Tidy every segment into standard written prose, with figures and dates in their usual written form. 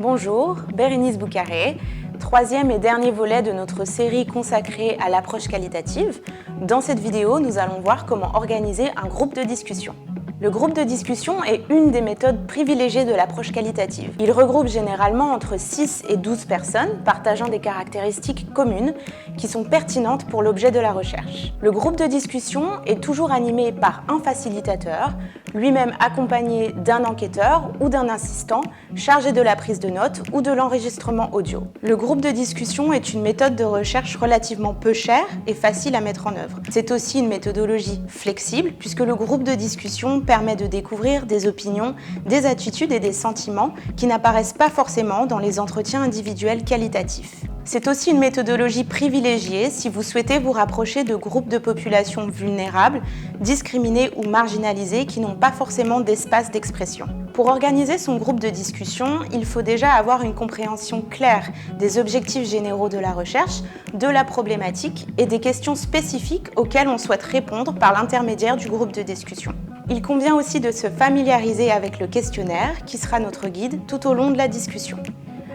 Bonjour, Bérénice Boucaré, troisième et dernier volet de notre série consacrée à l'approche qualitative. Dans cette vidéo, nous allons voir comment organiser un groupe de discussion. Le groupe de discussion est une des méthodes privilégiées de l'approche qualitative. Il regroupe généralement entre 6 et 12 personnes partageant des caractéristiques communes qui sont pertinentes pour l'objet de la recherche. Le groupe de discussion est toujours animé par un facilitateur, lui-même accompagné d'un enquêteur ou d'un assistant chargé de la prise de notes ou de l'enregistrement audio. Le groupe de discussion est une méthode de recherche relativement peu chère et facile à mettre en œuvre. C'est aussi une méthodologie flexible puisque le groupe de discussion permet de découvrir des opinions, des attitudes et des sentiments qui n'apparaissent pas forcément dans les entretiens individuels qualitatifs. C'est aussi une méthodologie privilégiée si vous souhaitez vous rapprocher de groupes de populations vulnérables, discriminés ou marginalisés qui n'ont pas forcément d'espace d'expression. Pour organiser son groupe de discussion, il faut déjà avoir une compréhension claire des objectifs généraux de la recherche, de la problématique et des questions spécifiques auxquelles on souhaite répondre par l'intermédiaire du groupe de discussion. Il convient aussi de se familiariser avec le questionnaire qui sera notre guide tout au long de la discussion.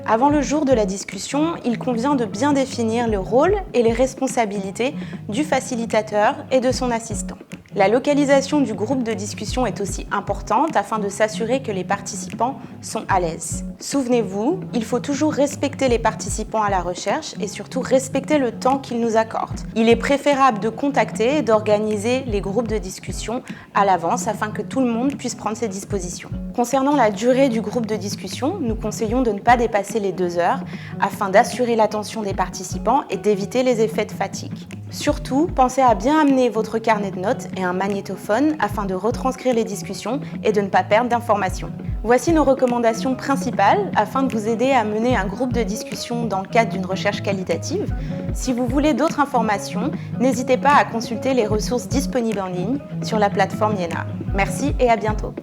Avant le jour de la discussion, il convient de bien définir le rôle et les responsabilités du facilitateur et de son assistant. La localisation du groupe de discussion est aussi importante afin de s'assurer que les participants sont à l'aise. Souvenez-vous, il faut toujours respecter les participants à la recherche et surtout respecter le temps qu'ils nous accordent. Il est préférable de contacter et d'organiser les groupes de discussion à l'avance afin que tout le monde puisse prendre ses dispositions. Concernant la durée du groupe de discussion, nous conseillons de ne pas dépasser les 2 heures afin d'assurer l'attention des participants et d'éviter les effets de fatigue. Surtout, pensez à bien amener votre carnet de notes et un magnétophone afin de retranscrire les discussions et de ne pas perdre d'informations. Voici nos recommandations principales afin de vous aider à mener un groupe de discussion dans le cadre d'une recherche qualitative. Si vous voulez d'autres informations, n'hésitez pas à consulter les ressources disponibles en ligne sur la plateforme Iena. Merci et à bientôt.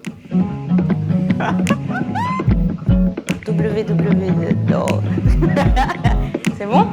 www. C'est bon ?